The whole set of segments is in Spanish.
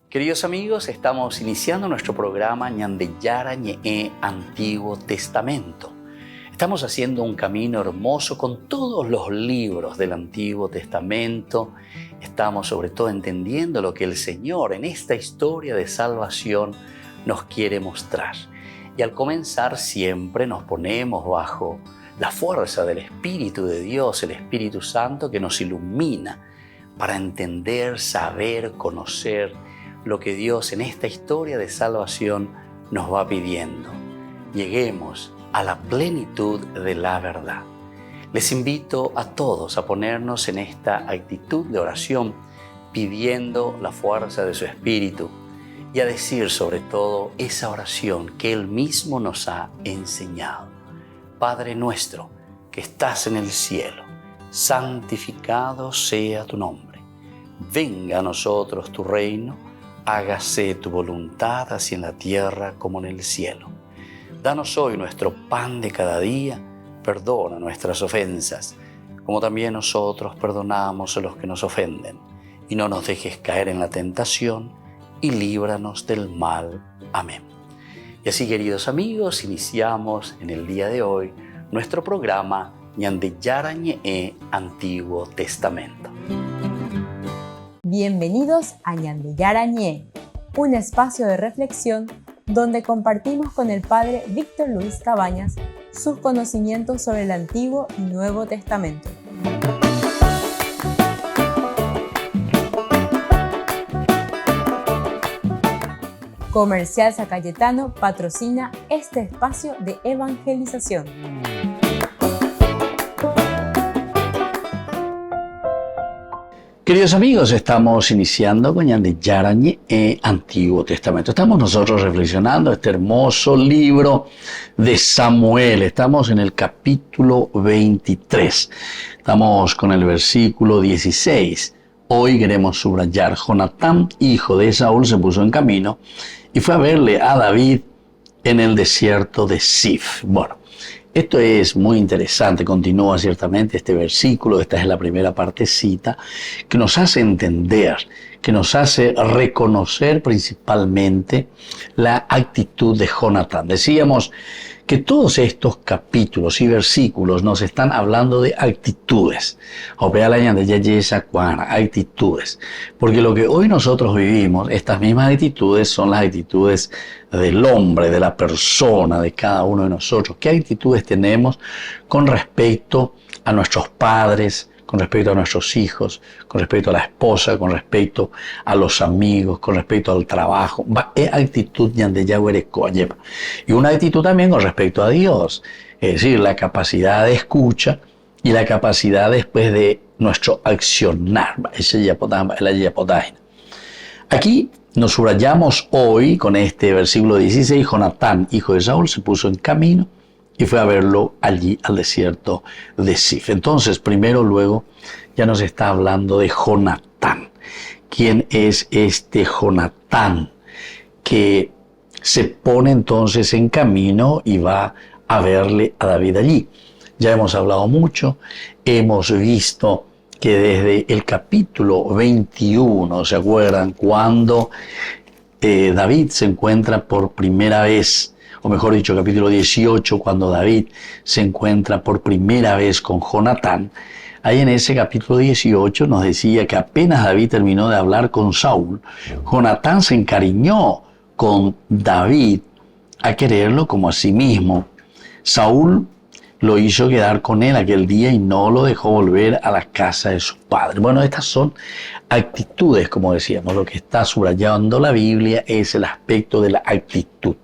Queridos amigos, estamos iniciando nuestro programa Ñandeyara Ñe'e Antiguo Testamento. Estamos haciendo un camino hermoso con todos los libros del Antiguo Testamento. Estamos sobre todo entendiendo lo que el Señor en esta historia de salvación nos quiere mostrar. Y al comenzar siempre nos ponemos bajo la fuerza del Espíritu de Dios, el Espíritu Santo que nos ilumina para entender, saber, conocer lo que Dios en esta historia de salvación nos va pidiendo. Lleguemos a la plenitud de la verdad. Les invito a todos a ponernos en esta actitud de oración, pidiendo la fuerza de su Espíritu y a decir sobre todo esa oración que Él mismo nos ha enseñado. Padre nuestro que estás en el cielo, santificado sea tu nombre. Venga a nosotros tu reino, hágase tu voluntad así en la tierra como en el cielo. Danos hoy nuestro pan de cada día, perdona nuestras ofensas, como también nosotros perdonamos a los que nos ofenden. Y no nos dejes caer en la tentación, y líbranos del mal. Amén. Y así, queridos amigos, iniciamos en el día de hoy nuestro programa Ñandeyara Ñe'e Antiguo Testamento. Bienvenidos a Ñandeyara Ñe'e, un espacio de reflexión donde compartimos con el Padre Víctor Luis Cabañas sus conocimientos sobre el Antiguo y Nuevo Testamento. Comercial San Cayetano patrocina este espacio de evangelización. Queridos amigos, estamos iniciando con Ñandeyara Ñe'e Antiguo Testamento. Estamos nosotros reflexionando este hermoso libro de Samuel. Estamos en el capítulo 23. Estamos con el versículo 16. Hoy queremos subrayar: Jonatán, hijo de Saúl, se puso en camino y fue a verle a David en el desierto de Zif. Bueno, esto es muy interesante. Continúa ciertamente este versículo. Esta es la primera partecita que nos hace entender, que nos hace reconocer principalmente la actitud de Jonatán. Decíamos que todos estos capítulos y versículos nos están hablando de actitudes. Actitudes. Porque lo que hoy nosotros vivimos, estas mismas actitudes son las actitudes del hombre, de la persona, de cada uno de nosotros. ¿Qué actitudes tenemos con respecto a nuestros padres, con respecto a nuestros hijos, con respecto a la esposa, con respecto a los amigos, con respecto al trabajo? Es actitud y una actitud también con respecto a Dios, es decir, la capacidad de escucha y la capacidad después de nuestro accionar. Aquí nos subrayamos hoy con este versículo 16, Jonatán, hijo de Saúl, se puso en camino y fue a verlo allí al desierto de Zif. Entonces, primero, luego, ya nos está hablando de Jonatán. ¿Quién es este Jonatán que se pone entonces en camino y va a verle a David allí? Ya hemos hablado mucho, hemos visto que desde el capítulo 21, ¿se acuerdan? Cuando David se encuentra por primera vez, o mejor dicho, capítulo 18, cuando David se encuentra por primera vez con Jonatán, ahí en ese capítulo 18 nos decía que apenas David terminó de hablar con Saúl, Jonatán se encariñó con David a quererlo como a sí mismo. Saúl lo hizo quedar con él aquel día y no lo dejó volver a la casa de su padre. Bueno, estas son actitudes, como decíamos. Lo que está subrayando la Biblia es el aspecto de la actitud.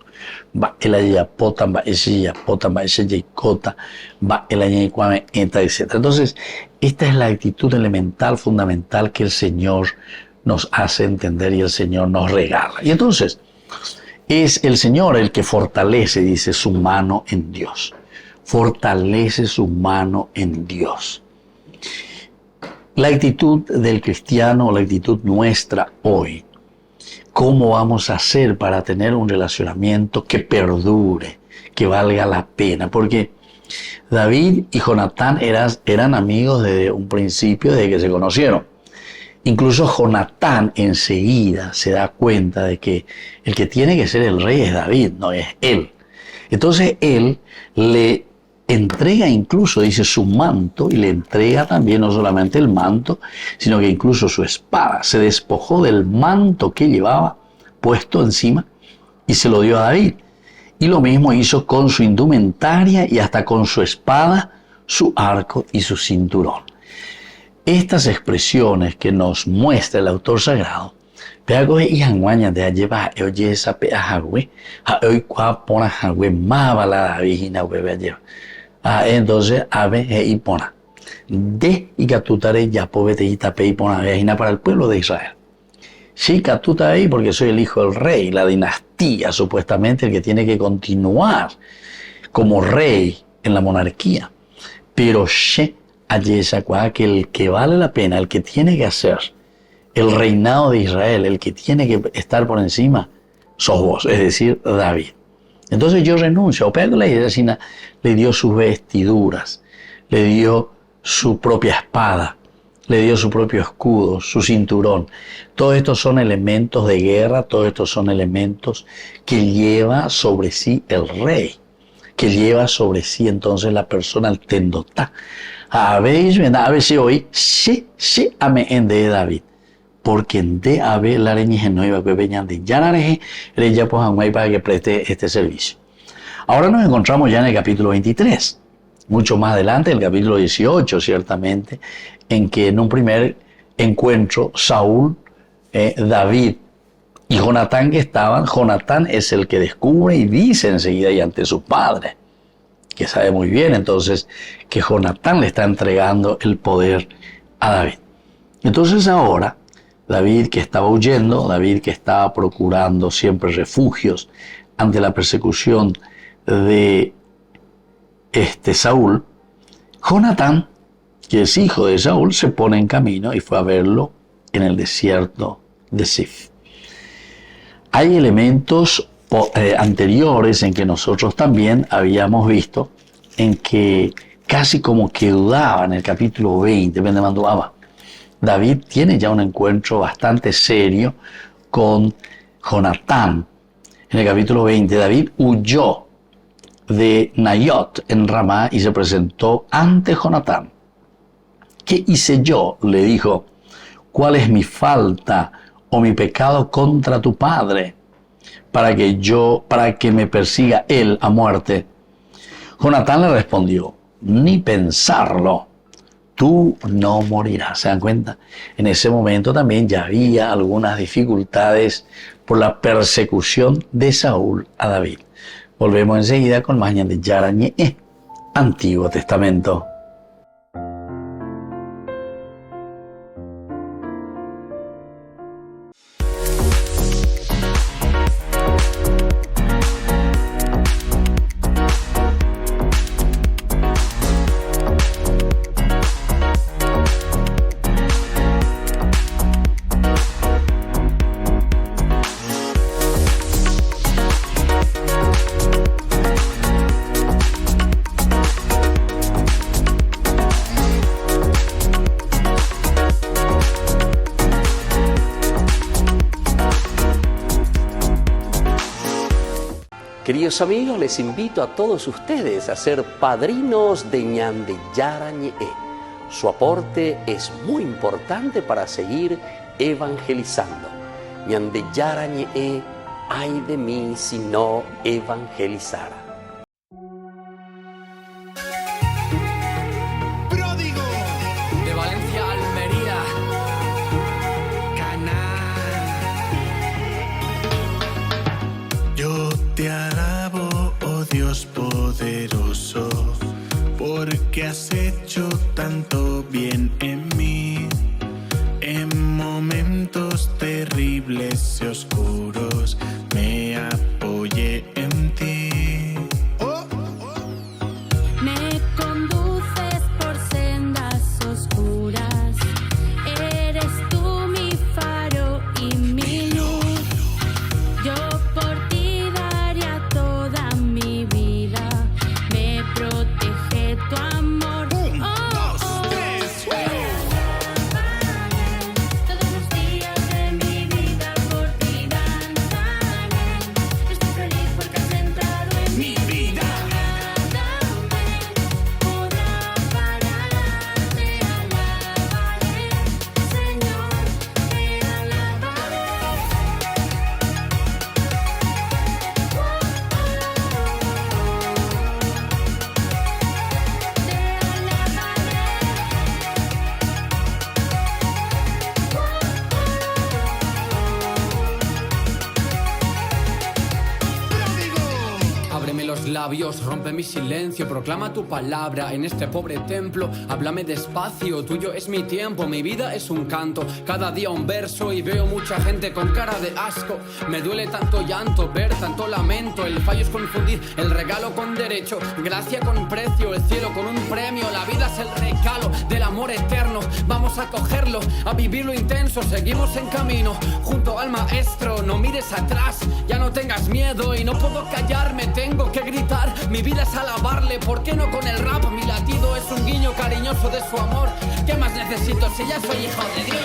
Etc. Entonces, esta es la actitud elemental, fundamental que el Señor nos hace entender y el Señor nos regala. Y entonces, es el Señor el que fortalece, dice, su mano en Dios. Fortalece su mano en Dios. La actitud del cristiano, la actitud nuestra hoy, ¿cómo vamos a hacer para tener un relacionamiento que perdure, que valga la pena? Porque David y Jonatán eran amigos desde un principio, desde que se conocieron. Incluso Jonatán enseguida se da cuenta de que el que tiene que ser el rey es David, no es él. Entonces él le entrega incluso, dice, su manto, y le entrega también no solamente el manto, sino que incluso su espada. Se despojó del manto que llevaba puesto encima y se lo dio a David. Y lo mismo hizo con su indumentaria y hasta con su espada, su arco y su cinturón. Estas expresiones que nos muestra el autor sagrado, entonces, y pona. De y catutare ya povete y tape y pona vejina para el pueblo de Israel. Sí, catutare porque soy el hijo del rey, la dinastía, supuestamente el que tiene que continuar como rey en la monarquía. Pero she que el que vale la pena, el que tiene que hacer el reinado de Israel, el que tiene que estar por encima, sos vos, es decir, David. Entonces yo renuncio. Le dio sus vestiduras, le dio su propia espada, le dio su propio escudo, su cinturón. Todos estos son elementos de guerra, todos estos son elementos que lleva sobre sí el rey, que lleva sobre sí entonces la persona al tendotá. A veces hoy se ame en de David, porque en de ave la reñije no iba a peñar de ya la reje le ya pues a para que preste este servicio. Ahora nos encontramos ya en el capítulo 23, mucho más adelante, el capítulo 18 ciertamente, en que en un primer encuentro Saúl, David y Jonatán que estaban, Jonatán es el que descubre y dice enseguida y ante su padre, que sabe muy bien entonces que Jonatán le está entregando el poder a David. Entonces ahora, David que estaba huyendo, David que estaba procurando siempre refugios ante la persecución de Saúl, Jonatán, que es hijo de Saúl, se pone en camino y fue a verlo en el desierto de Sif. Hay elementos anteriores en que nosotros también habíamos visto, en que casi como que dudaba en el capítulo 20, David tiene ya un encuentro bastante serio con Jonatán. En el capítulo 20, David huyó de Nayot en Ramá y se presentó ante Jonatán. ¿Qué hice yo?, le dijo. ¿Cuál es mi falta o mi pecado contra tu padre para que me persiga él a muerte? Jonatán le respondió, ni pensarlo, tú no morirás. ¿Se dan cuenta? En ese momento también ya había algunas dificultades por la persecución de Saúl a David. Volvemos enseguida con más de Yarañe, Antiguo Testamento. Queridos amigos, les invito a todos ustedes a ser padrinos de Ñande Yarañe. Su aporte es muy importante para seguir evangelizando. Ñande Yarañe, ay de mí si no evangelizara. Pródigo de Valencia a Almería. Yo te alabo, oh Dios poderoso, porque has hecho tanto bien en mí. En momentos terribles y oscuros me apoyé en ti. Me conduces por sendas oscuras, eres tú mi faro y mi luz. Yo por ti daría toda mi vida, me protege tu amor. Un, dos, tres, Todo mis labios, rompe mi silencio, proclama tu palabra en este pobre templo. Háblame despacio, tuyo es mi tiempo, mi vida es un canto, cada día un verso y veo mucha gente con cara de asco. Me duele tanto llanto, ver tanto lamento, el fallo es confundir el regalo con derecho, gracia con precio, el cielo con un premio, la vida es el regalo del amor eterno. Vamos a cogerlo, a vivirlo intenso, seguimos en camino, junto al maestro, no mires atrás, ya no tengas miedo y no puedo callarme, tengo que gritar, mi vida es alabarle, ¿por qué no con el rap? Mi latido es un guiño cariñoso de su amor, ¿qué más necesito si ya soy hijo de Dios?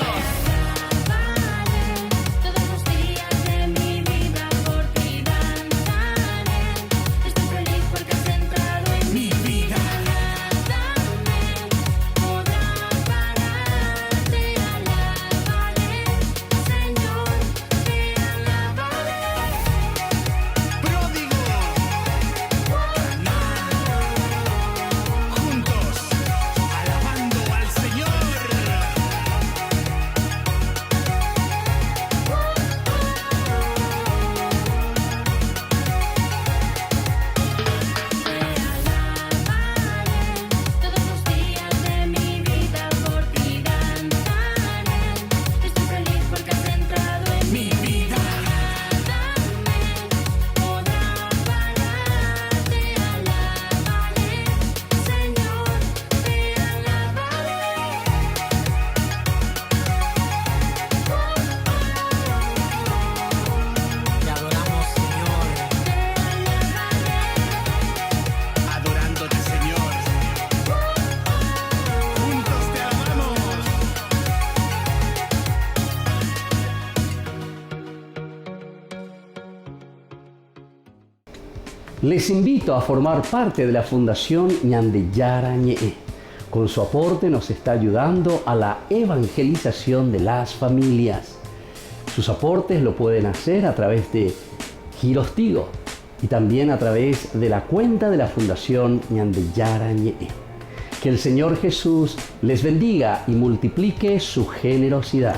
Les invito a formar parte de la Fundación Ñandeyara Ñe'e. Con su aporte nos está ayudando a la evangelización de las familias. Sus aportes lo pueden hacer a través de Giros Tigo y también a través de la cuenta de la Fundación Ñandeyara Ñe'e. Que el Señor Jesús les bendiga y multiplique su generosidad.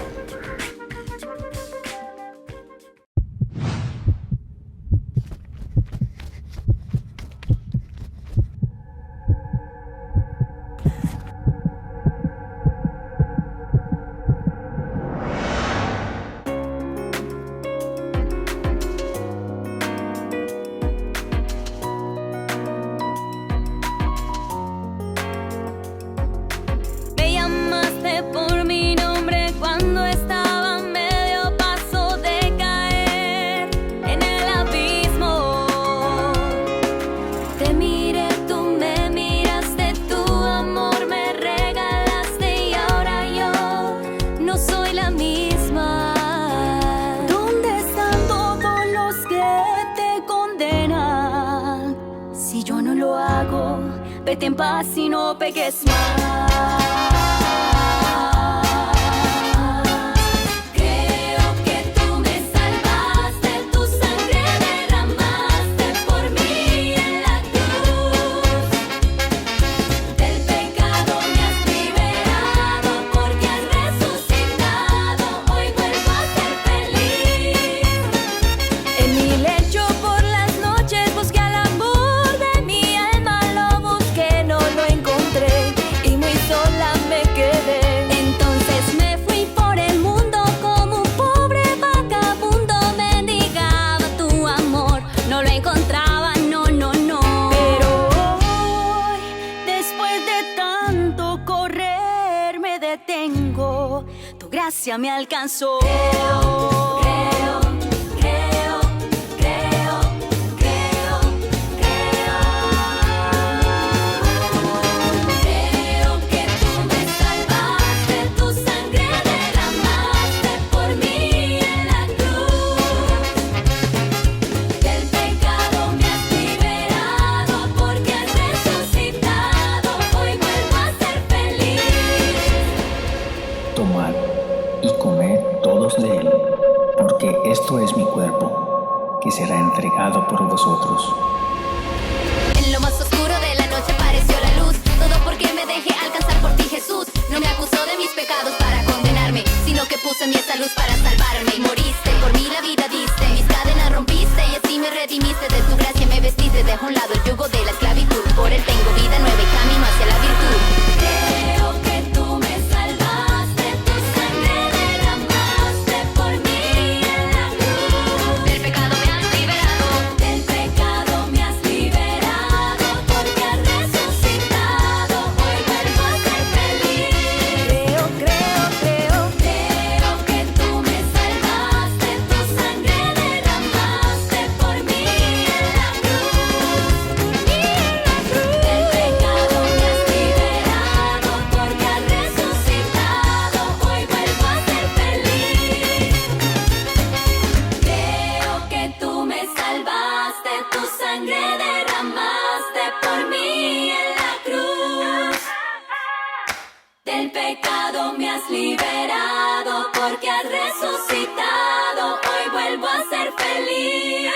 Vete en paz y no peques más. Creo que tú me salvaste, tu sangre derramaste por mí en la cruz. Del pecado me has liberado porque has resucitado. Hoy vuelvo a ser feliz. En mi lecho por las noches busqué al amor de mi alma, lo busqué, no lo encontré y muy sola me quedé. Entonces me fui por el mundo como un pobre vagabundo, mendigaba tu amor, no lo encontraba, no, no, no. Pero hoy, después de tanto correr, me detengo, tu gracia me alcanzó. Tomad y comed todos de él, porque esto es mi cuerpo, que será entregado por vosotros. En lo más oscuro de la noche apareció la luz, todo porque me dejé alcanzar por ti, Jesús. No me acusó de mis pecados para condenarme, sino que puso en mí esa luz para salvarme. Y moriste, por mí la vida diste, mis cadenas rompiste y así me redimiste. De tu gracia me vestiste, dejo a un lado el liberado porque has resucitado. Hoy vuelvo a ser feliz.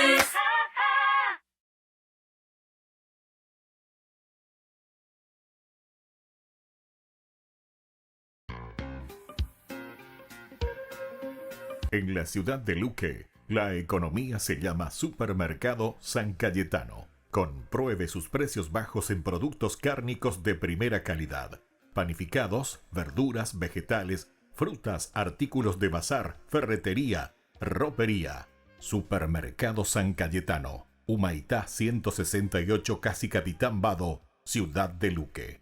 En la ciudad de Luque, la economía se llama Supermercado San Cayetano. Compruebe sus precios bajos en productos cárnicos de primera calidad. Panificados, verduras, vegetales, frutas, artículos de bazar, ferretería, ropería. Supermercado San Cayetano. Humaitá 168, Casi Capitán Vado, ciudad de Luque.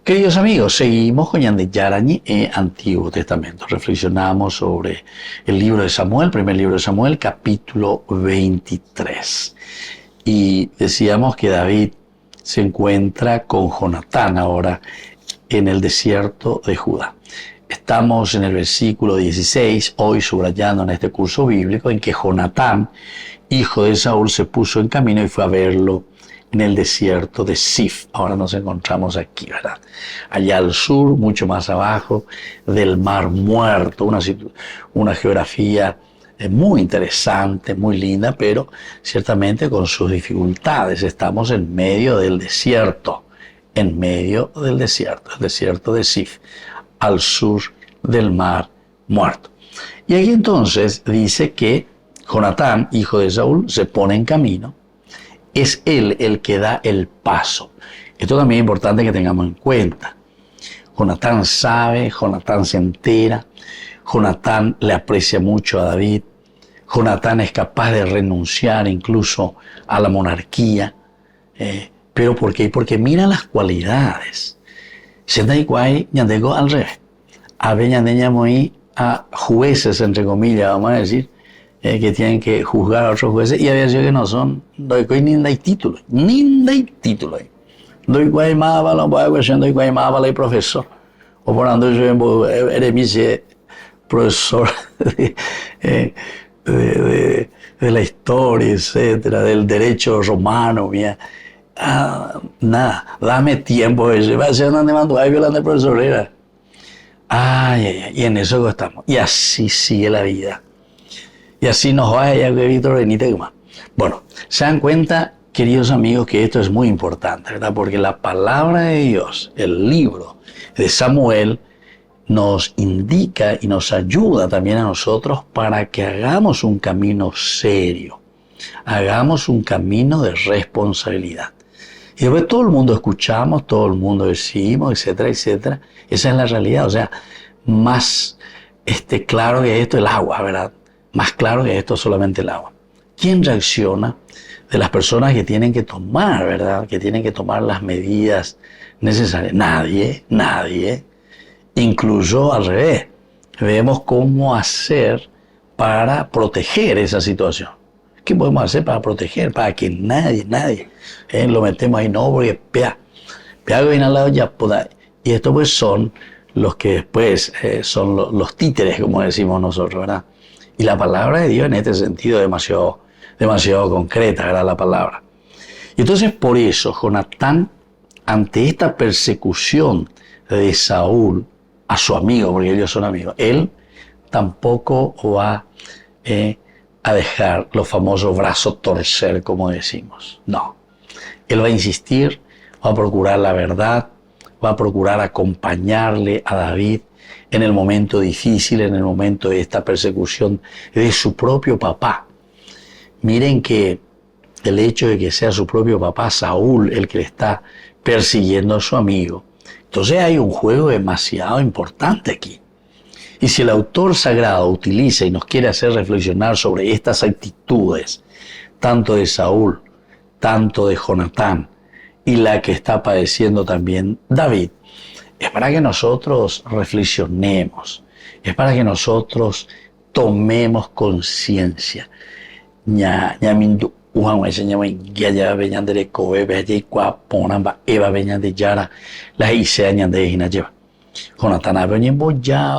Queridos amigos, seguimos con Ñandeyarañe Antiguo Testamento. Reflexionamos sobre el libro de Samuel, primer libro de Samuel, capítulo 23. Y decíamos que David se encuentra con Jonatán ahora en el desierto de Judá. Estamos en el versículo 16, hoy subrayando en este curso bíblico, en que Jonatán, hijo de Saúl, se puso en camino y fue a verlo en el desierto de Sif. Ahora nos encontramos aquí, ¿verdad? Allá al sur, mucho más abajo del Mar Muerto, una geografía muy interesante, muy linda, pero ciertamente con sus dificultades. Estamos en medio del desierto, el desierto de Sif, al sur del Mar Muerto. Y aquí entonces dice que Jonatán, hijo de Saúl, se pone en camino. Es él el que da el paso. Esto también es importante que tengamos en cuenta. Jonatán sabe, Jonatán se entera, Jonatán le aprecia mucho a David, Jonatán es capaz de renunciar incluso a la monarquía. ¿Pero por qué? Porque mira las cualidades. Sendai ñandego al revés. Habe ñandeñamoí a jueces, entre comillas, vamos a decir, que tienen que juzgar a otros jueces, y había sido que no son, doy ninda y título. Doy guay más para la cuestión, doy guay más para el profesor. O por ando yo eres mi profesor de la historia, etcétera, del derecho romano, mía. Nada, dame tiempo, va a ser donde mando, ahí violando el profesor era. Y en eso estamos. Y así sigue la vida. Y así nos va ya que Víctor Benítez. Bueno, se dan cuenta, queridos amigos, que esto es muy importante, ¿verdad? Porque la palabra de Dios, el libro de Samuel, nos indica y nos ayuda también a nosotros para que hagamos un camino serio, hagamos un camino de responsabilidad. Y después todo el mundo escuchamos, todo el mundo decimos, etcétera, etcétera. Esa es la realidad. O sea, más claro que esto el agua, ¿verdad? Más claro que esto solamente el agua. ¿Quién reacciona de las personas que tienen que tomar, ¿verdad? Que tienen que tomar las medidas necesarias. Nadie. Incluso al revés. Vemos cómo hacer para proteger esa situación. ¿Qué podemos hacer para proteger? Para que nadie, lo metemos ahí, no, porque pea que viene al lado ya, y estos pues son los que después son los títeres, como decimos nosotros, ¿verdad? Y la palabra de Dios en este sentido es demasiado concreta, ¿verdad? La palabra. Y entonces por eso Jonatán, ante esta persecución de Saúl a su amigo, porque ellos son amigos, él tampoco va a dejar los famosos brazos torcer, como decimos. No. Él va a insistir, va a procurar la verdad, va a procurar acompañarle a David en el momento difícil, en el momento de esta persecución de su propio papá. Miren que el hecho de que sea su propio papá, Saúl, el que le está persiguiendo a su amigo, entonces hay un juego demasiado importante aquí. Y si el autor sagrado utiliza y nos quiere hacer reflexionar sobre estas actitudes, tanto de Saúl, tanto de Jonatán, y la que está padeciendo también David, es para que nosotros reflexionemos, es para que nosotros tomemos conciencia. Jonatán ya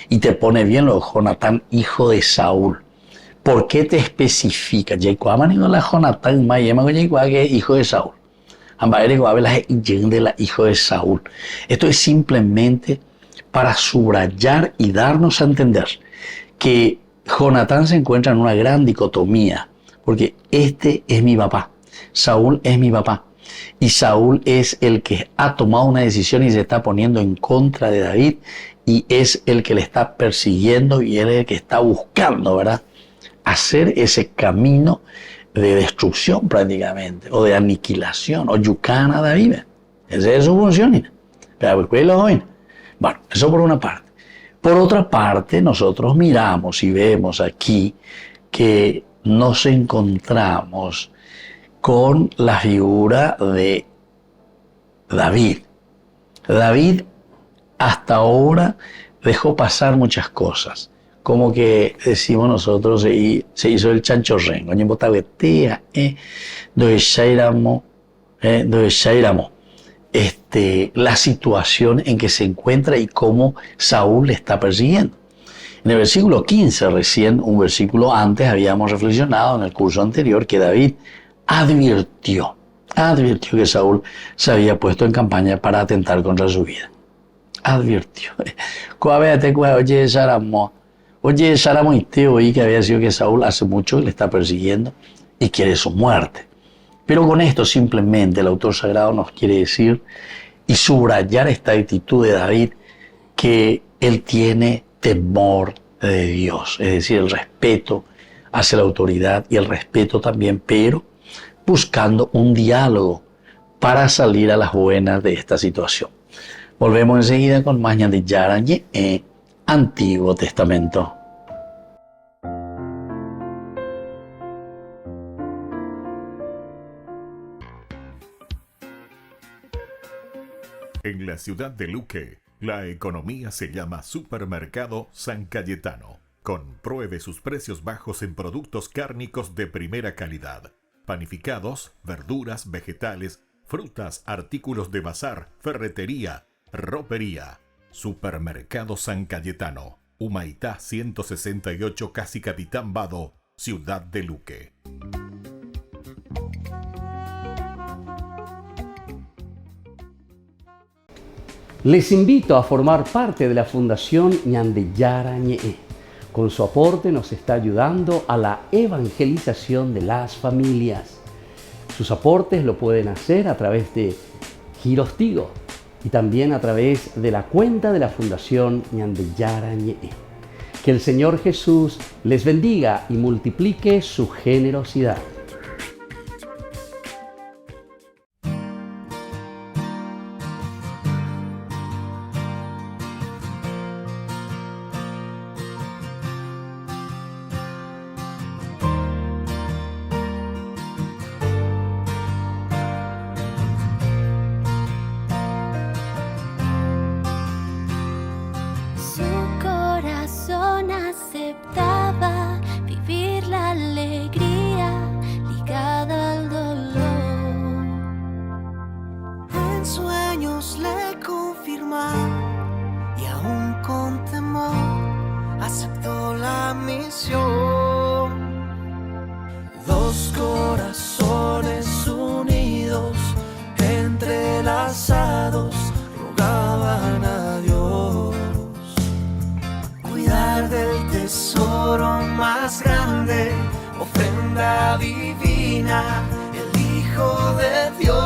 y te pone bien lo de Jonatán, hijo de Saúl. ¿Por qué te especifica? La Jonatán que es hijo de Saúl. Hijo de Saúl. Esto es simplemente para subrayar y darnos a entender que Jonatán se encuentra en una gran dicotomía, porque este es mi papá, Saúl es mi papá, y Saúl es el que ha tomado una decisión y se está poniendo en contra de David, y es el que le está persiguiendo y él es el que está buscando, ¿verdad?, hacer ese camino de destrucción prácticamente, o de aniquilación, o yucana David. Esa es su función. Bueno, eso por una parte. Por otra parte, nosotros miramos y vemos aquí que nos encontramos con la figura de David. David hasta ahora dejó pasar muchas cosas. Como que decimos nosotros, se hizo el chanchorrengo. La situación en que se encuentra y cómo Saúl le está persiguiendo. En el versículo 15, recién un versículo antes, habíamos reflexionado en el curso anterior que David advirtió que Saúl se había puesto en campaña para atentar contra su vida. Advirtió. Oye, Sáramo y te oí que había sido que Saúl hace mucho le está persiguiendo y quiere su muerte. Pero con esto simplemente el autor sagrado nos quiere decir y subrayar esta actitud de David, que él tiene temor de Dios, es decir, el respeto hacia la autoridad y el respeto también, pero buscando un diálogo para salir a las buenas de esta situación. Volvemos enseguida con más de Yarañe en Antiguo Testamento. En la ciudad de Luque, la economía se llama Supermercado San Cayetano. Compruebe sus precios bajos en productos cárnicos de primera calidad. Panificados, verduras, vegetales, frutas, artículos de bazar, ferretería, ropería. Supermercado San Cayetano, Humaitá 168, Casi Capitán Vado, ciudad de Luque. Les invito a formar parte de la Fundación Ñandeyara Ñe'e. Con su aporte nos está ayudando a la evangelización de las familias. Sus aportes lo pueden hacer a través de Giros Tigo y también a través de la cuenta de la Fundación Ñandeyara Ñe'e. Que el Señor Jesús les bendiga y multiplique su generosidad. Su corazón aceptaba vivir la alegría ligada al dolor. En sueños le confirmaron y aún con temor aceptó la misión. Dos corazones unidos, entrelazados, rogaban a Dios cuidar del tesoro más grande, ofrenda divina, el Hijo de Dios.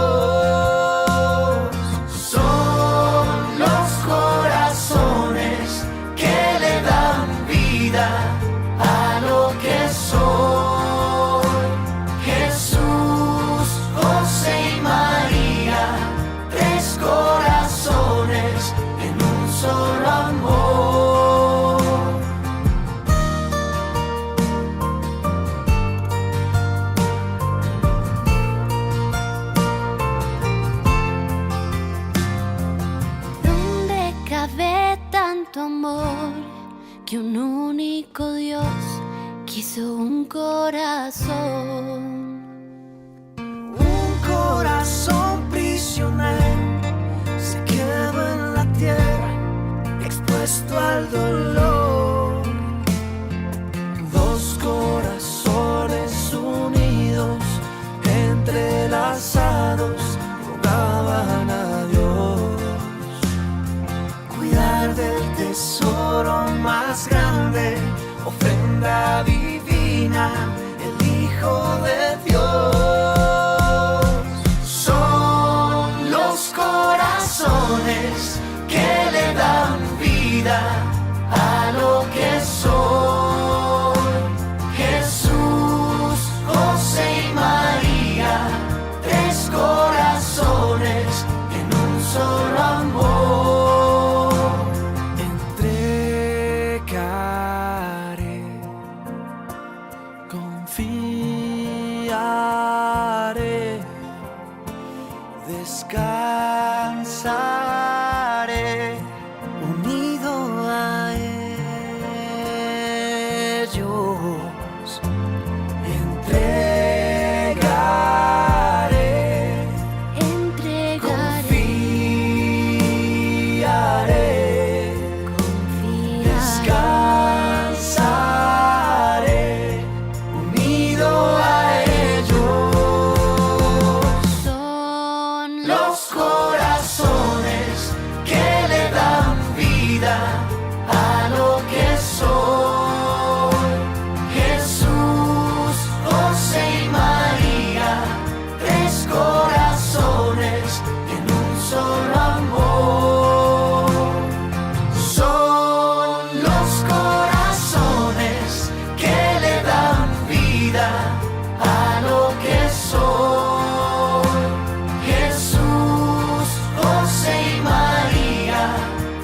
Son los corazones que le dan vida a lo que soy. Jesús, José y María, tres corazones en un solo amor. ¿Dónde cabe tanto amor que un único Dios quiso un corazón? Un corazón prisionero se quedó en la tierra más grande, ofrenda divina, el Hijo de Dios. Son los corazones que le dan vida a lo que soy. Jesús, José y María, tres corazones en un solo amor. Entregaré, confiaré, descansaré unido a ellos. Entregaré, confiaré, descansaré unido a ellos. Son los corazones que le dan vida a lo que soy. Jesús, José y María, tres corazones en un solo amor. Son los corazones que le dan vida a lo que soy. Jesús, José y María,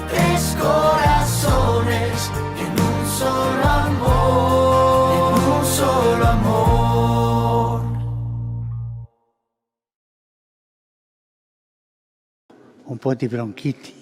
tres corazones en un solo amor, en un solo amor. Un po' di bronchiti.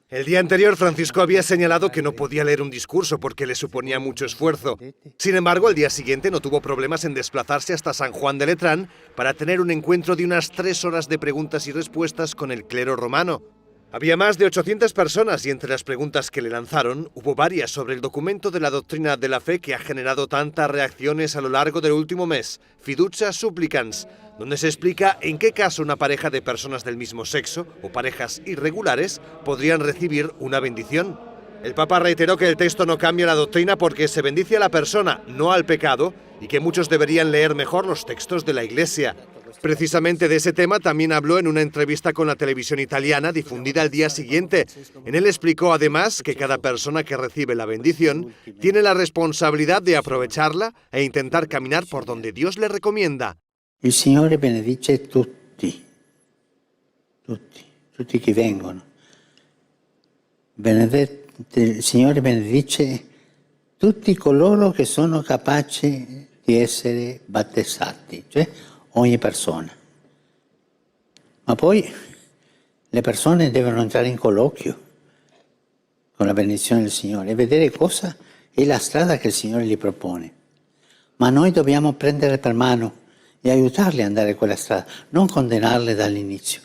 El día anterior, Francisco había señalado que no podía leer un discurso porque le suponía mucho esfuerzo. Sin embargo, al día siguiente no tuvo problemas en desplazarse hasta San Juan de Letrán para tener un encuentro de unas 3 horas de preguntas y respuestas con el clero romano. Había más de 800 personas y entre las preguntas que le lanzaron hubo varias sobre el documento de la doctrina de la fe que ha generado tantas reacciones a lo largo del último mes, Fiducia Supplicans, donde se explica en qué caso una pareja de personas del mismo sexo o parejas irregulares podrían recibir una bendición. El Papa reiteró que el texto no cambia la doctrina porque se bendice a la persona, no al pecado, y que muchos deberían leer mejor los textos de la Iglesia. Precisamente de ese tema también habló en una entrevista con la televisión italiana difundida al día siguiente. En él explicó además que cada persona que recibe la bendición tiene la responsabilidad de aprovecharla e intentar caminar por donde Dios le recomienda. Il Signore benedice tutti che vengono. Il Signore benedice tutti coloro che sono capaci di essere battezzati, cioè ogni persona. Ma poi le persone devono entrare in colloquio con la benedizione del Signore e vedere cosa è la strada che il Signore gli propone. Ma noi dobbiamo prendere per mano e aiutarli ad andare quella strada, non condannarli dall'inizio.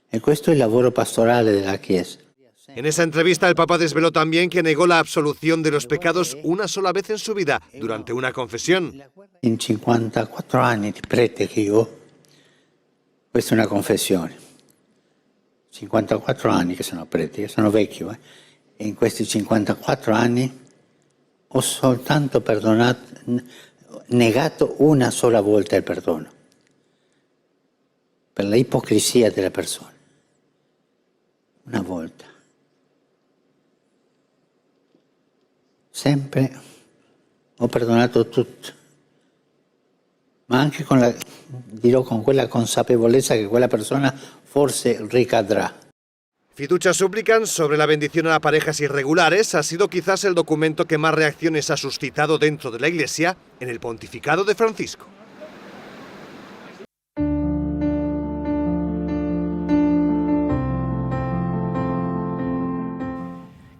E questo è il lavoro pastorale della Chiesa. En esa entrevista el Papa desveló también que negó la absolución de los pecados una sola vez en su vida, durante una confesión. In 54 anni di prete che io ho, questa è una confessione. 54 anni che sono prete, io sono vecchio, e in questi 54 anni ho soltanto negato una sola volta il perdono, per la ipocrisia delle persone. Una volta. Sempre ho perdonato tutto, ma anche con quella consapevolezza che quella persona forse ricadrà. Fiducia Supplicans sobre la bendición a parejas irregulares ha sido quizás el documento que más reacciones ha suscitado dentro de la Iglesia en el pontificado de Francisco.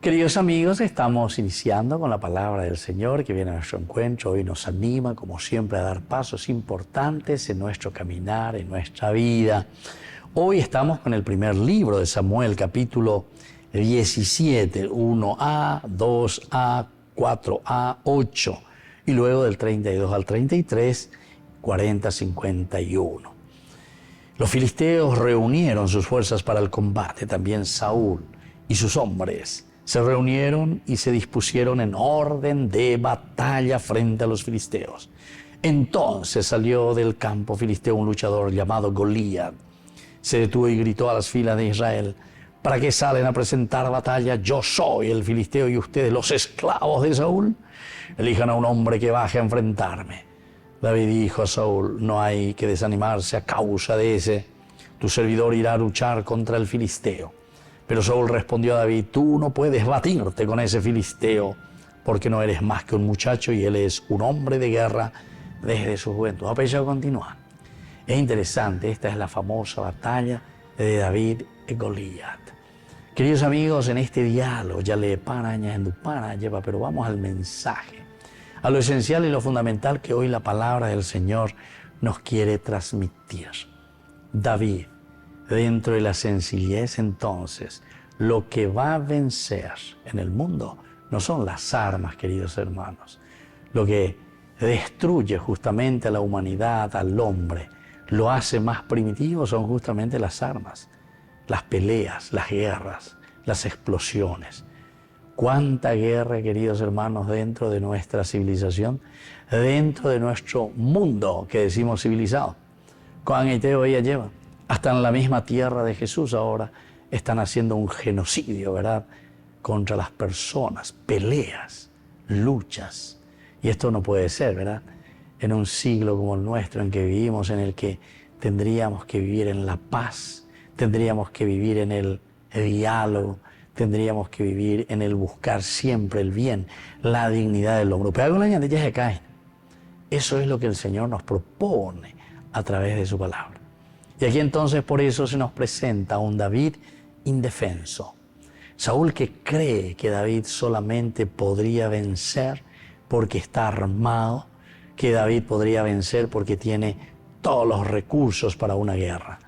Queridos amigos, estamos iniciando con la palabra del Señor que viene a nuestro encuentro. Hoy nos anima, como siempre, a dar pasos importantes en nuestro caminar, en nuestra vida. Hoy estamos con el primer libro de Samuel, capítulo 17, 1a, 2a, 4a, 8, y luego del 32 al 33, 40, 51. Los filisteos reunieron sus fuerzas para el combate, también Saúl y sus hombres se reunieron y se dispusieron en orden de batalla frente a los filisteos. Entonces salió del campo filisteo un luchador llamado Goliat. Se detuvo y gritó a las filas de Israel: ¿para qué salen a presentar batalla? Yo soy el filisteo y ustedes los esclavos de Saúl. Elijan a un hombre que baje a enfrentarme. David dijo a Saúl: no hay que desanimarse a causa de ese. Tu servidor irá a luchar contra el filisteo. Pero Saúl respondió a David: tú no puedes batirte con ese filisteo, porque no eres más que un muchacho y él es un hombre de guerra desde su juventud. A pesar de continuar. Es interesante, esta es la famosa batalla de David y Goliat. Queridos amigos, en este diálogo ya le paraña en dupara lleva, pero vamos al mensaje, a lo esencial y lo fundamental que hoy la palabra del Señor nos quiere transmitir. David, dentro de la sencillez entonces, lo que va a vencer en el mundo no son las armas, queridos hermanos. Lo que destruye justamente a la humanidad, al hombre, lo hace más primitivo son justamente las armas, las peleas, las guerras, las explosiones. ¿Cuánta guerra, queridos hermanos, dentro de nuestra civilización, dentro de nuestro mundo que decimos civilizado? Juan y Teo ella lleva. Hasta en la misma tierra de Jesús ahora están haciendo un genocidio, ¿verdad?, contra las personas, peleas, luchas. Y esto no puede ser, ¿verdad?, en un siglo como el nuestro en que vivimos, en el que tendríamos que vivir en la paz, tendríamos que vivir en el diálogo, tendríamos que vivir en el buscar siempre el bien, la dignidad del hombre. Pero algo la ya se cae. Eso es lo que el Señor nos propone a través de su palabra. Y aquí entonces por eso se nos presenta un David indefenso. Saúl, que cree que David solamente podría vencer porque está armado, que David podría vencer porque tiene todos los recursos para una guerra.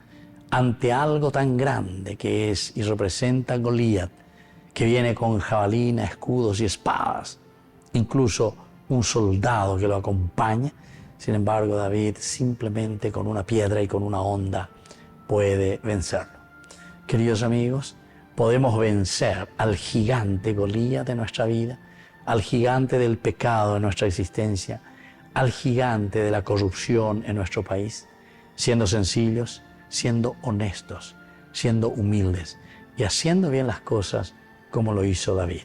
Ante algo tan grande que es y representa a Goliat, que viene con jabalina, escudos y espadas, incluso un soldado que lo acompaña, sin embargo David simplemente con una piedra y con una honda puede vencerlo. Queridos amigos, podemos vencer al gigante Goliat de nuestra vida, al gigante del pecado de nuestra existencia, al gigante de la corrupción en nuestro país, siendo sencillos, siendo honestos, siendo humildes y haciendo bien las cosas como lo hizo David.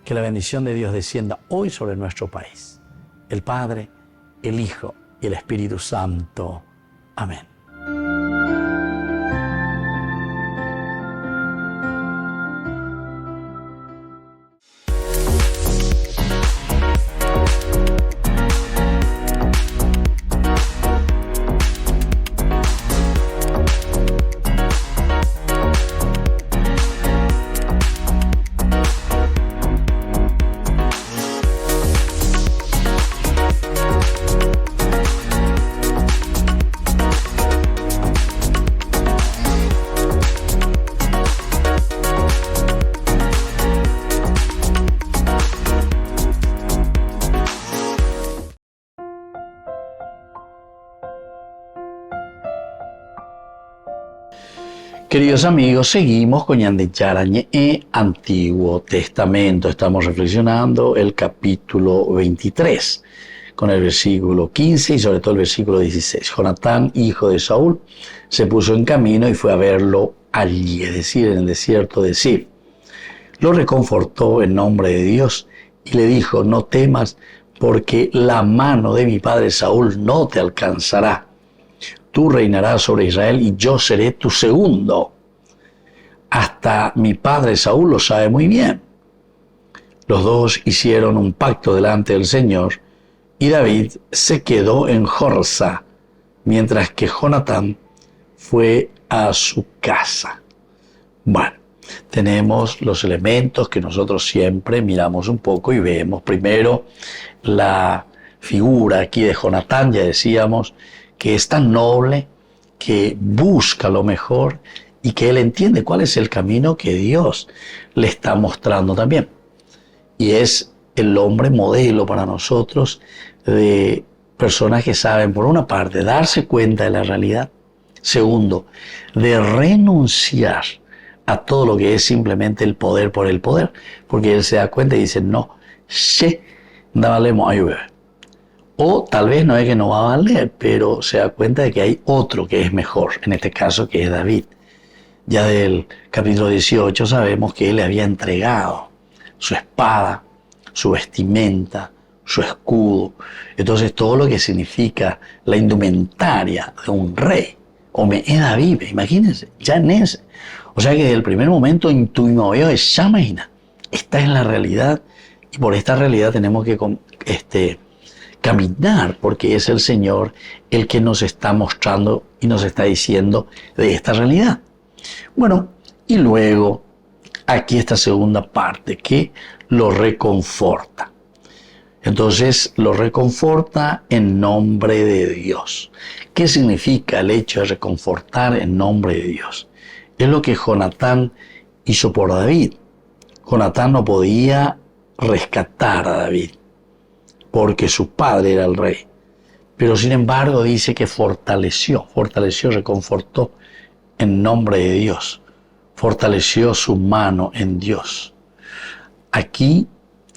Que la bendición de Dios descienda hoy sobre nuestro país. El Padre, el Hijo y el Espíritu Santo. Amén. Queridos amigos, seguimos con Ñande Yarañe Antiguo Testamento. Estamos reflexionando el capítulo 23 con el versículo 15 y sobre todo el versículo 16. Jonatán, hijo de Saúl, se puso en camino y fue a verlo allí, es decir, en el desierto de Zif. Lo reconfortó en nombre de Dios y le dijo: no temas, porque la mano de mi padre Saúl no te alcanzará. Tú reinarás sobre Israel y yo seré tu segundo. Hasta mi padre Saúl lo sabe muy bien. Los dos hicieron un pacto delante del Señor y David se quedó en Jorsa, mientras que Jonatán fue a su casa. Bueno, tenemos los elementos que nosotros siempre miramos un poco y vemos. Primero, la figura aquí de Jonatán, ya decíamos, que es tan noble, que busca lo mejor y que él entiende cuál es el camino que Dios le está mostrando también. Y es el hombre modelo para nosotros de personas que saben, por una parte, darse cuenta de la realidad. Segundo, de renunciar a todo lo que es simplemente el poder por el poder, porque él se da cuenta y dice, no, o tal vez no es que no va a valer, pero se da cuenta de que hay otro que es mejor, en este caso que es David. Ya del capítulo 18 sabemos que él le había entregado su espada, su vestimenta, su escudo. Entonces todo lo que significa la indumentaria de un rey, David, imagínense, ya en ese. O sea que desde el primer momento intuimos, esta es la realidad, y por esta realidad tenemos que caminar, porque es el Señor el que nos está mostrando y nos está diciendo de esta realidad. Bueno, y luego aquí esta segunda parte que lo reconforta. Entonces lo reconforta en nombre de Dios. ¿Qué significa el hecho de reconfortar en nombre de Dios? Es lo que Jonatán hizo por David. Jonatán no podía rescatar a David porque su padre era el rey. Pero sin embargo dice que fortaleció, reconfortó en nombre de Dios. Fortaleció su mano en Dios. Aquí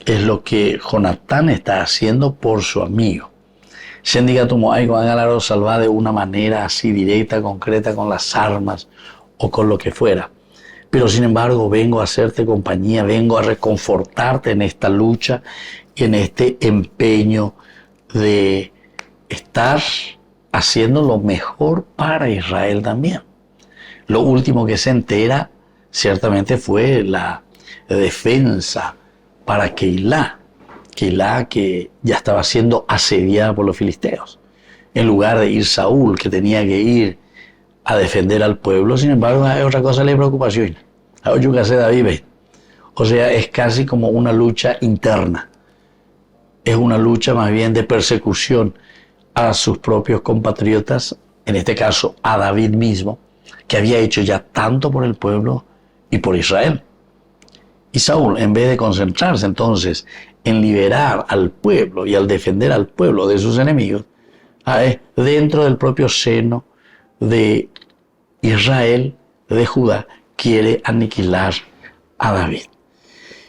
es lo que Jonatán está haciendo por su amigo. Sendiga tomó algo a salvar de una manera así directa, concreta, con las armas o con lo que fuera. Pero sin embargo vengo a hacerte compañía, vengo a reconfortarte en esta lucha y en este empeño de estar haciendo lo mejor para Israel también. Lo último que se entera ciertamente fue la defensa para Keilah que ya estaba siendo asediada por los filisteos. En lugar de ir Saúl, que tenía que ir a defender al pueblo, sin embargo hay otra cosa de preocupación. O sea, es casi como una lucha interna. Es una lucha más bien de persecución a sus propios compatriotas, en este caso a David mismo, que había hecho ya tanto por el pueblo y por Israel. Y Saúl, en vez de concentrarse entonces en liberar al pueblo y al defender al pueblo de sus enemigos, dentro del propio seno de Israel, de Judá, quiere aniquilar a David.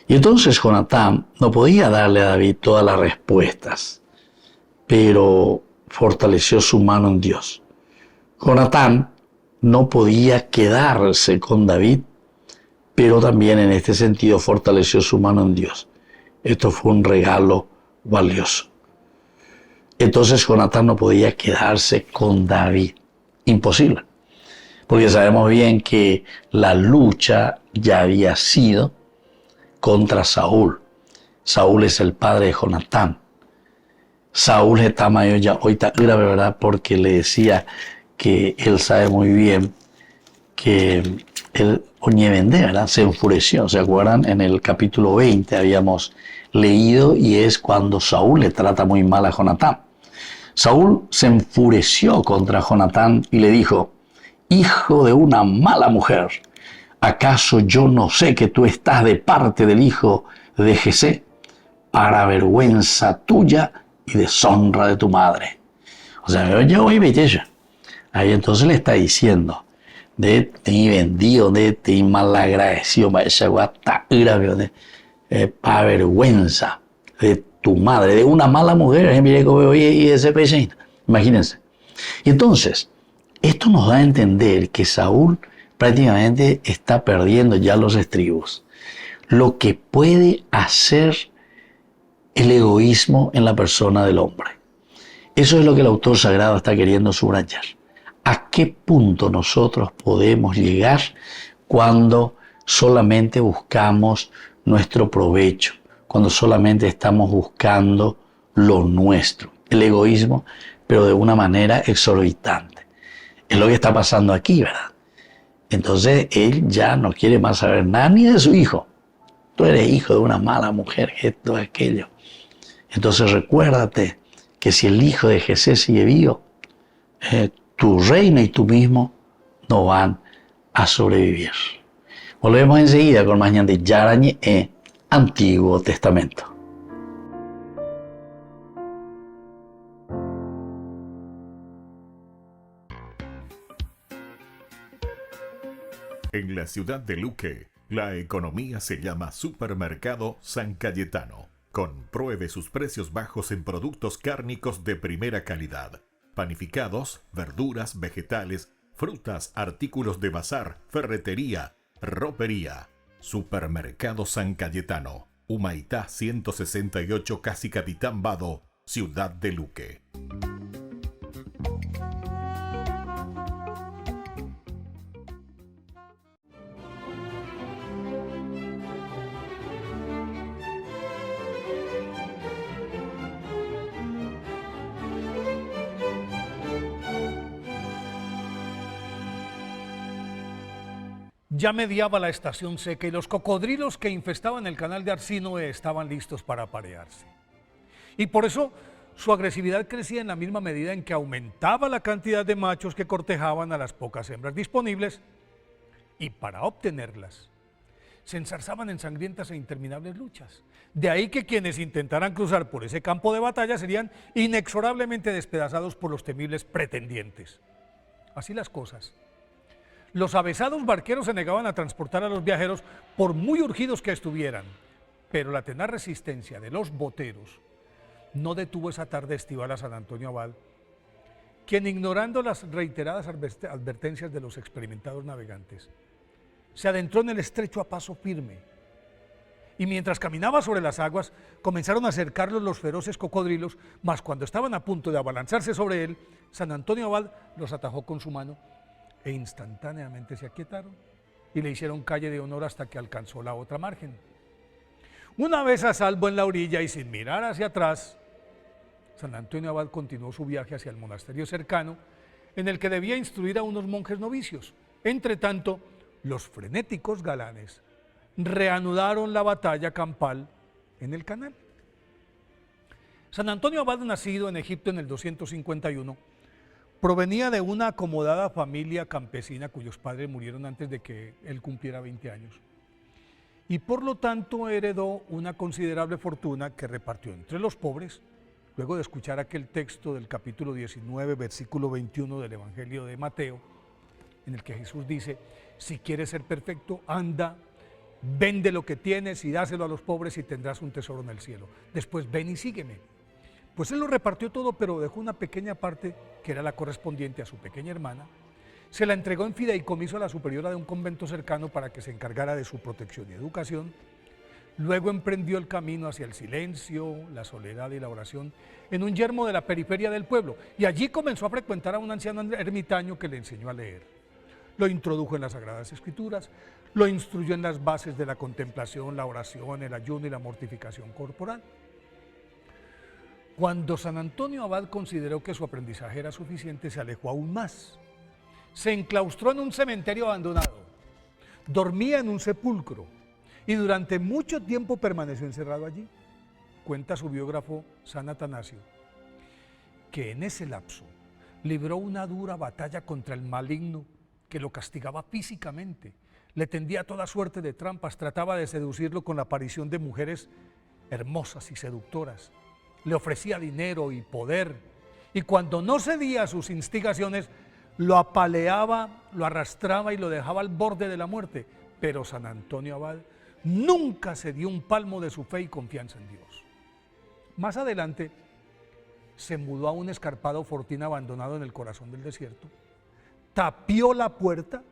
Y entonces Jonatán no podía darle a David todas las respuestas, pero fortaleció su mano en Dios. Jonatán no podía quedarse con David, pero también en este sentido fortaleció su mano en Dios. Esto fue un regalo valioso. Entonces Jonatán no podía quedarse con David. Imposible. Porque sabemos bien que la lucha ya había sido contra Saúl. Saúl es el padre de Jonatán. Saúl está mayor ya hoy está grave, ¿verdad? Porque le decía que él sabe muy bien que el Oñevende, ¿verdad? Se enfureció. ¿Se acuerdan? En el capítulo 20 habíamos leído, y es cuando Saúl le trata muy mal a Jonatán. Saúl se enfureció contra Jonatán y le dijo: hijo de una mala mujer, ¿acaso yo no sé que tú estás de parte del hijo de Jesé, para vergüenza tuya y deshonra de tu madre? O sea, yo hoy belleza. Ahí entonces le está diciendo: de ti vendido, de ti malagradecido, para vergüenza de tu madre, de una mala mujer, y ese peche. Imagínense. Y entonces, esto nos da a entender que Saúl prácticamente está perdiendo ya los estribos. Lo que puede hacer el egoísmo en la persona del hombre. Eso es lo que el autor sagrado está queriendo subrayar. ¿A qué punto nosotros podemos llegar cuando solamente buscamos nuestro provecho? Cuando solamente estamos buscando lo nuestro. El egoísmo, pero de una manera exorbitante. Es lo que está pasando aquí, ¿verdad? Entonces él ya no quiere más saber nada ni de su hijo. Tú eres hijo de una mala mujer, esto, aquello. Entonces recuérdate que si el hijo de Jesús sigue vivo, tu reino y tú mismo no van a sobrevivir. Volvemos enseguida con más de Yarañe Antiguo Testamento. En la ciudad de Luque, la economía se llama Supermercado San Cayetano. Compruebe sus precios bajos en productos cárnicos de primera calidad. Panificados, verduras, vegetales, frutas, artículos de bazar, ferretería, ropería. Supermercado San Cayetano. Humaitá 168, casi Capitán Vado, ciudad de Luque. Ya mediaba la estación seca y los cocodrilos que infestaban el canal de Arsínoe estaban listos para aparearse. Y por eso su agresividad crecía en la misma medida en que aumentaba la cantidad de machos que cortejaban a las pocas hembras disponibles, y para obtenerlas se enzarzaban en sangrientas e interminables luchas. De ahí que quienes intentaran cruzar por ese campo de batalla serían inexorablemente despedazados por los temibles pretendientes. Así las cosas. Los avesados barqueros se negaban a transportar a los viajeros por muy urgidos que estuvieran, pero la tenaz resistencia de los boteros no detuvo esa tarde estival a San Antonio Abad, quien, ignorando las reiteradas advertencias de los experimentados navegantes, se adentró en el estrecho a paso firme, y mientras caminaba sobre las aguas comenzaron a acercarlos los feroces cocodrilos, mas cuando estaban a punto de abalanzarse sobre él, San Antonio Abad los atajó con su mano e instantáneamente se aquietaron y le hicieron calle de honor hasta que alcanzó la otra margen. Una vez a salvo en la orilla y sin mirar hacia atrás, San Antonio Abad continuó su viaje hacia el monasterio cercano, en el que debía instruir a unos monjes novicios. Entre tanto, los frenéticos galanes reanudaron la batalla campal en el canal. San Antonio Abad, nacido en Egipto en el 251, provenía de una acomodada familia campesina cuyos padres murieron antes de que él cumpliera 20 años. Y por lo tanto heredó una considerable fortuna que repartió entre los pobres, luego de escuchar aquel texto del capítulo 19, versículo 21 del Evangelio de Mateo, en el que Jesús dice: si quieres ser perfecto, anda, vende lo que tienes y dáselo a los pobres y tendrás un tesoro en el cielo. Después ven y sígueme. Pues él lo repartió todo, pero dejó una pequeña parte, que era la correspondiente a su pequeña hermana. Se la entregó en fideicomiso a la superiora de un convento cercano para que se encargara de su protección y educación. Luego emprendió el camino hacia el silencio, la soledad y la oración en un yermo de la periferia del pueblo, y allí comenzó a frecuentar a un anciano ermitaño que le enseñó a leer. Lo introdujo en las Sagradas Escrituras, lo instruyó en las bases de la contemplación, la oración, el ayuno y la mortificación corporal. Cuando San Antonio Abad consideró que su aprendizaje era suficiente, se alejó aún más. Se enclaustró en un cementerio abandonado, dormía en un sepulcro y durante mucho tiempo permaneció encerrado allí. Cuenta su biógrafo San Atanasio que en ese lapso libró una dura batalla contra el maligno que lo castigaba físicamente, le tendía toda suerte de trampas, trataba de seducirlo con la aparición de mujeres hermosas y seductoras. Le ofrecía dinero y poder, y cuando no cedía a sus instigaciones, lo apaleaba, lo arrastraba y lo dejaba al borde de la muerte. Pero San Antonio Abad nunca cedió un palmo de su fe y confianza en Dios. Más adelante, se mudó a un escarpado fortín abandonado en el corazón del desierto, tapió la puerta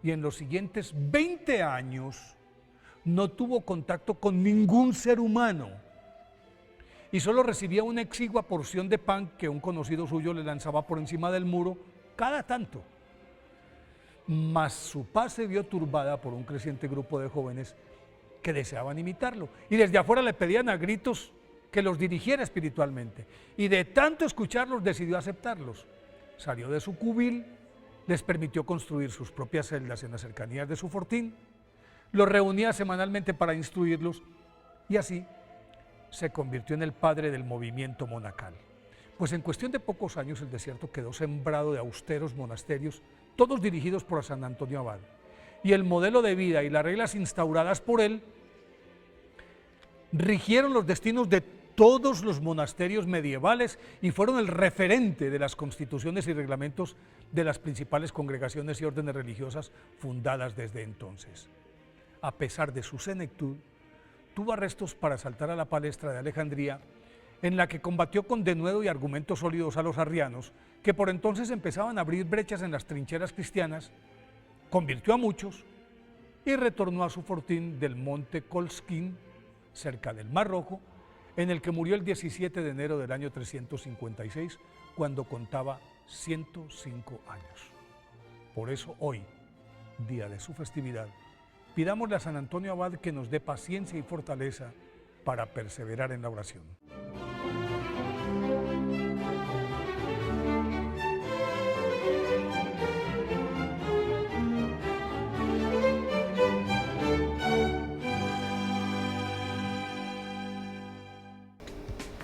y en los siguientes 20 años no tuvo contacto con ningún ser humano, y solo recibía una exigua porción de pan que un conocido suyo le lanzaba por encima del muro cada tanto. Mas su paz se vio turbada por un creciente grupo de jóvenes que deseaban imitarlo, y desde afuera le pedían a gritos que los dirigiera espiritualmente, y de tanto escucharlos decidió aceptarlos. Salió de su cubil, les permitió construir sus propias celdas en las cercanías de su fortín, los reunía semanalmente para instruirlos, y así se convirtió en el padre del movimiento monacal. Pues en cuestión de pocos años el desierto quedó sembrado de austeros monasterios, todos dirigidos por San Antonio Abad, y el modelo de vida y las reglas instauradas por él rigieron los destinos de todos los monasterios medievales y fueron el referente de las constituciones y reglamentos de las principales congregaciones y órdenes religiosas fundadas desde entonces. A pesar de su senectud, tuvo arrestos para asaltar a la palestra de Alejandría, en la que combatió con denuedo y argumentos sólidos a los arrianos, que por entonces empezaban a abrir brechas en las trincheras cristianas, convirtió a muchos y retornó a su fortín del monte Colskin, cerca del Mar Rojo, en el que murió el 17 de enero del año 356, cuando contaba 105 años. Por eso hoy, día de su festividad, pidámosle a San Antonio Abad que nos dé paciencia y fortaleza para perseverar en la oración.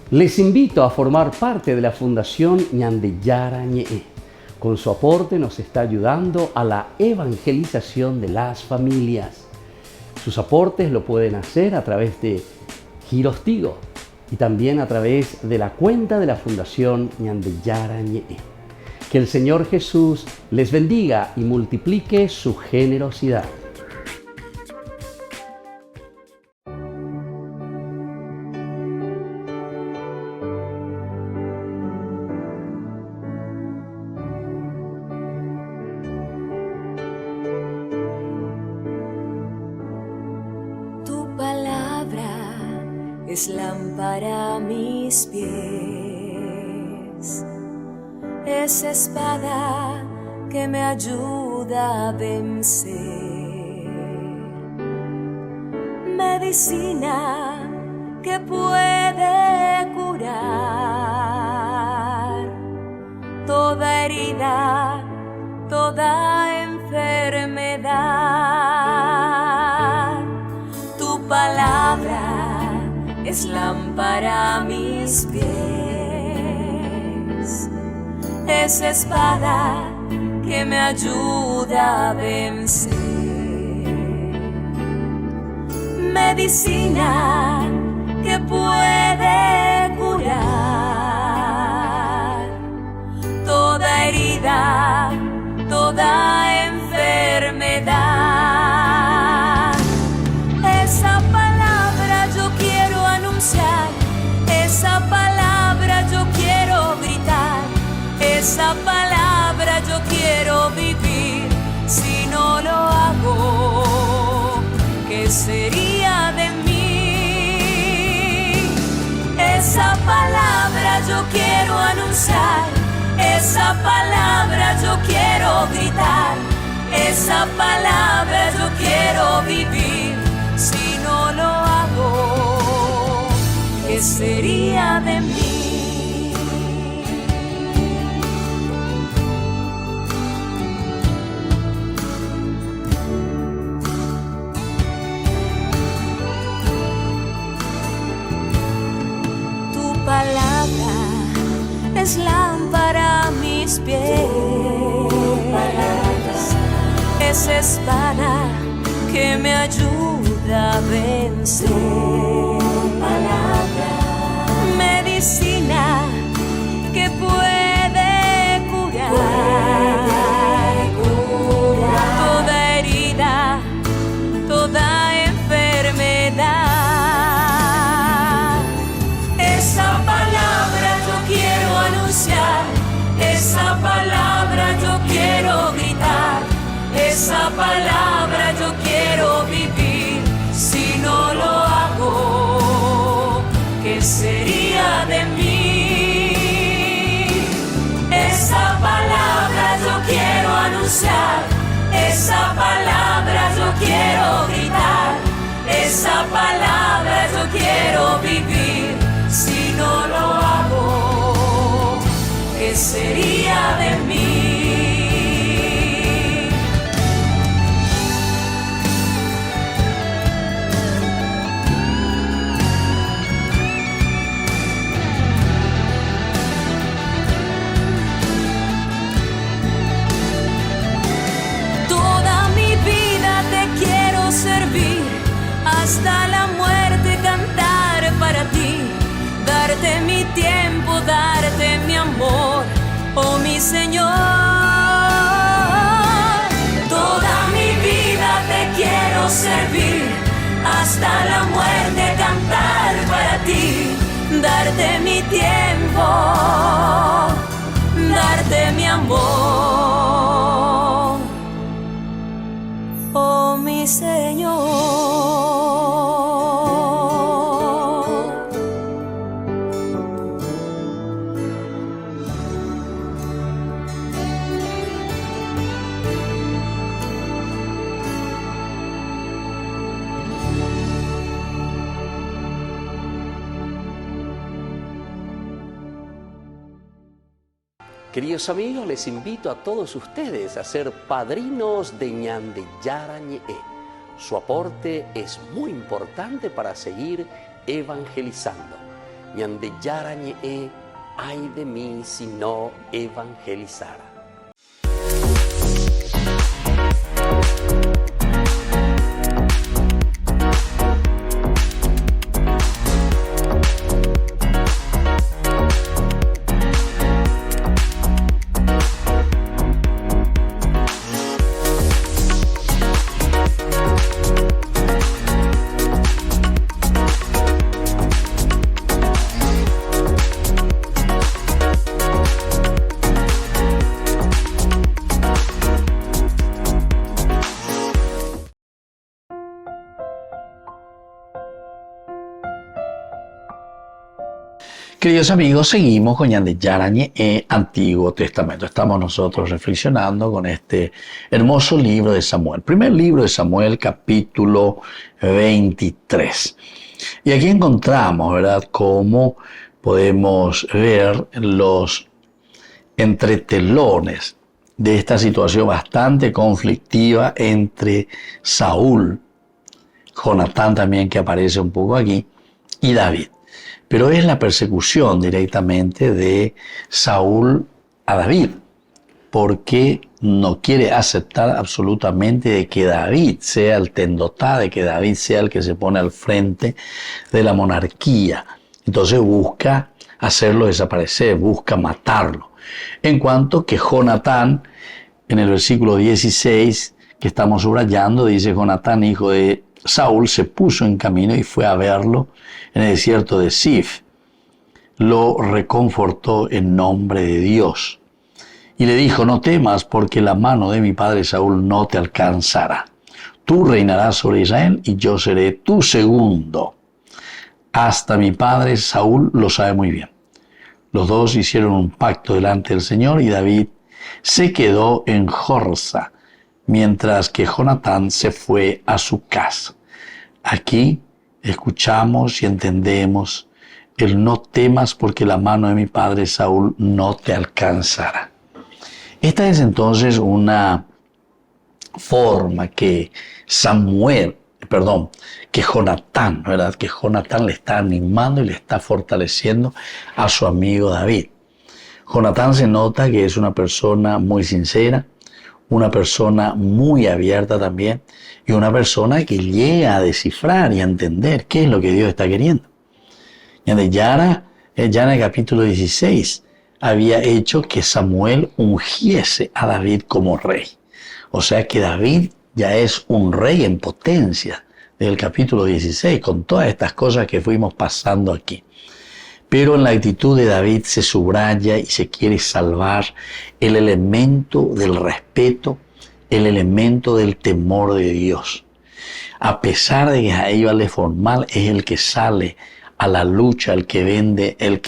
Les invito a formar parte de la Fundación Ñandeyara Ñe'e. Con su aporte nos está ayudando a la evangelización de las familias. Sus aportes lo pueden hacer a través de Giros Tigo y también a través de la cuenta de la Fundación Ñandeyara Ñe'e. Que el Señor Jesús les bendiga y multiplique su generosidad. Es lámpara a mis pies, es espada que me ayuda a vencer, medicina que puede curar toda herida, toda enfermedad. Tu palabra es lámpara a mis pies, es espada que me ayuda a vencer, medicina que puede curar toda herida, toda enfermedad. Esa palabra yo quiero anunciar, esa palabra yo quiero gritar, esa palabra yo quiero vivir. Si no lo hago, ¿qué sería de mí? Esa palabra yo quiero anunciar, esa palabra yo quiero gritar, esa palabra yo quiero vivir. Si no lo hago, ¿qué sería de mí? Tu palabra es lámpara a mis pies, es espada que me ayuda a vencer, medicina que puede curar toda herida, toda enfermedad. Esa palabra yo quiero anunciar, esa palabra yo quiero gritar, esa palabra yo quiero vivir. Si no lo hago, ¿qué sería de mí? Esa palabra yo quiero anunciar, esa palabra yo quiero gritar, esa palabra yo quiero vivir. Si no lo hago, ¿qué sería de mí? Servir hasta la muerte, cantar para ti, tiempo, darte mi amor, oh mi Señor. Toda mi vida te quiero servir, hasta la muerte cantar para ti, darte mi tiempo, darte mi amor, oh mi Señor. Queridos amigos, les invito a todos ustedes a ser padrinos de Ñande Yara Ñe'e. Su aporte es muy importante para seguir evangelizando. Ñande Yara Ñe'e, ay de mí si no evangelizara. Queridos amigos, seguimos con Ñande Yara Ñe'e, Antiguo Testamento. Estamos nosotros reflexionando con este hermoso libro de Samuel. Primer libro de Samuel, capítulo 23. Y aquí encontramos, ¿verdad?, cómo podemos ver los entretelones de esta situación bastante conflictiva entre Saúl, Jonatán también, que aparece un poco aquí, y David. Pero es la persecución directamente de Saúl a David, porque no quiere aceptar absolutamente de que David sea el tendotá, de que David sea el que se pone al frente de la monarquía. Entonces busca hacerlo desaparecer, busca matarlo. En cuanto que Jonatán, en el versículo 16 que estamos subrayando, dice: Jonatán, hijo de Saúl, se puso en camino y fue a verlo en el desierto de Sif. Lo reconfortó en nombre de Dios y le dijo: no temas, porque la mano de mi padre Saúl no te alcanzará. Tú reinarás sobre Israel y yo seré tu segundo. Hasta mi padre Saúl lo sabe muy bien. Los dos hicieron un pacto delante del Señor y David se quedó en Jorsa, mientras que Jonatán se fue a su casa. Aquí escuchamos y entendemos el no temas, porque la mano de mi padre Saúl no te alcanzará. Esta es entonces una forma que Jonatán, ¿verdad?, que Jonatán le está animando y le está fortaleciendo a su amigo David. Jonatán se nota que es una persona muy sincera, una persona muy abierta también, y una persona que llega a descifrar y a entender qué es lo que Dios está queriendo. Ñande Yara, ya en el capítulo 16, había hecho que Samuel ungiese a David como rey. O sea que David ya es un rey en potencia, desde el capítulo 16, con todas estas cosas que fuimos pasando aquí. Pero en la actitud de David se subraya y se quiere salvar el elemento del respeto, el elemento del temor de Dios. A pesar de que Aníbal de formal es el que sale a la lucha, el que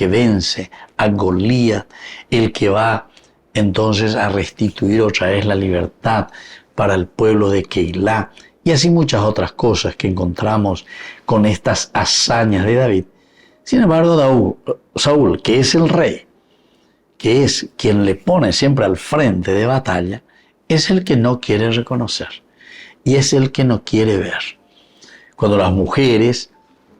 vence a Goliat, el que va entonces a restituir otra vez la libertad para el pueblo de Keilah, y así muchas otras cosas que encontramos con estas hazañas de David. Sin embargo, Saúl, que es el rey, que es quien le pone siempre al frente de batalla, es el que no quiere reconocer y es el que no quiere ver. Cuando las mujeres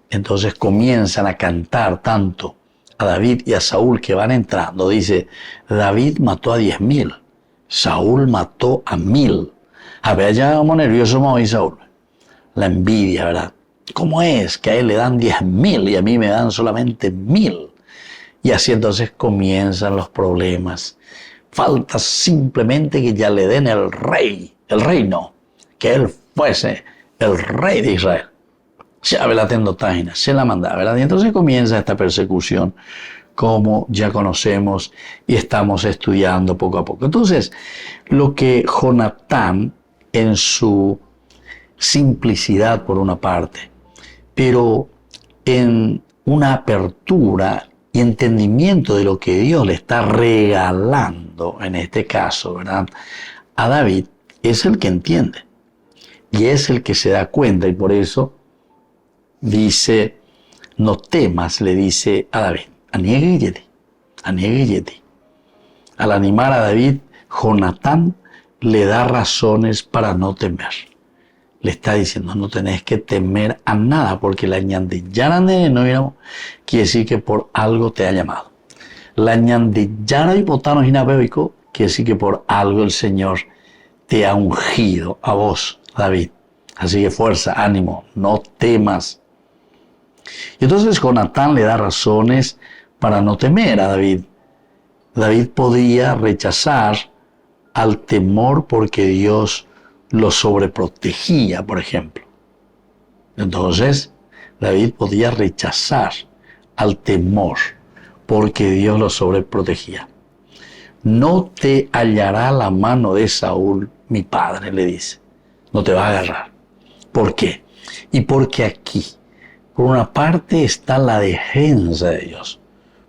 entonces comienzan a cantar tanto a David y a Saúl que van entrando, dice: David mató a 10,000, Saúl mató a 1,000. A ver, ya vamos nerviosos hoy, Saúl. La envidia, ¿verdad? ¿Cómo es que a él le dan 10,000 y a mí me dan solamente 1,000? Y así entonces comienzan los problemas. Falta simplemente que ya le den el reino, que él fuese el rey de Israel. Ya la tendotaina, se la mandaba, ¿verdad? Y entonces comienza esta persecución, como ya conocemos y estamos estudiando poco a poco. Entonces, lo que Jonatán, en su simplicidad por una parte, pero en una apertura y entendimiento de lo que Dios le está regalando, en este caso, ¿verdad?, a David, es el que entiende y es el que se da cuenta, y por eso dice, no temas, le dice a David, aniegue yeti. Al animar a David, Jonatán le da razones para no temer. Le está diciendo, no tenés que temer a nada, porque la ñandillara no quiere decir que por algo te ha llamado. La ñandillara hipotano ginabebico quiere decir que por algo el Señor te ha ungido a vos, David. Así que fuerza, ánimo, no temas. Y entonces Jonatán le da razones para no temer a David. David podía rechazar al temor porque Dios lo sobreprotegía, por ejemplo. Entonces, David podía rechazar al temor porque Dios lo sobreprotegía. No te hallará la mano de Saúl, mi padre, le dice. No te va a agarrar. ¿Por qué? Y porque aquí, por una parte está la defensa de Dios.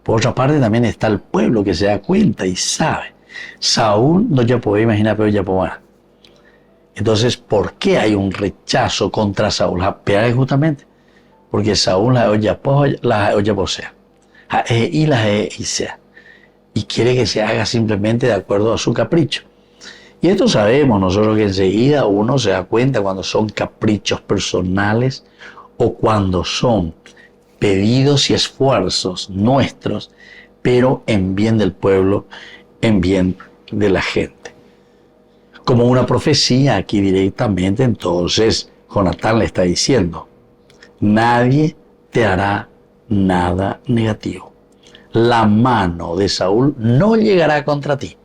Por otra parte también está el pueblo que se da cuenta y sabe. Saúl no ya puede imaginar, pero ya puede. Entonces, ¿por qué hay un rechazo contra Saúl? Justamente porque Saúl la oye posea. Y la sea. Y quiere que se haga simplemente de acuerdo a su capricho. Y esto sabemos nosotros, que enseguida uno se da cuenta cuando son caprichos personales o cuando son pedidos y esfuerzos nuestros, pero en bien del pueblo, en bien de la gente. Como una profecía aquí directamente, entonces Jonatán le está diciendo, nadie te hará nada negativo. La mano de Saúl no llegará contra ti,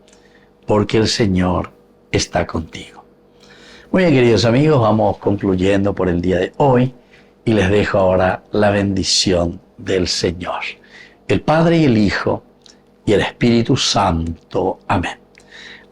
porque el Señor está contigo. Muy bien, queridos amigos, vamos concluyendo por el día de hoy y les dejo ahora la bendición del Señor, el Padre y el Hijo y el Espíritu Santo. Amén.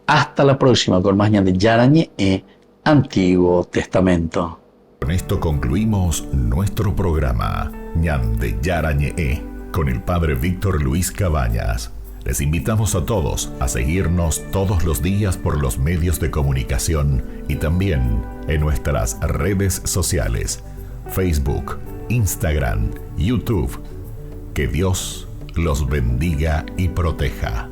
Hasta la próxima con más ñandillara ñe'e, Antiguo Testamento. Con esto concluimos nuestro programa ñandillara ñe'e con el Padre Víctor Luis Cabañas. Les invitamos a todos a seguirnos todos los días por los medios de comunicación y también en nuestras redes sociales, Facebook, Instagram, YouTube. Que Dios los bendiga y proteja.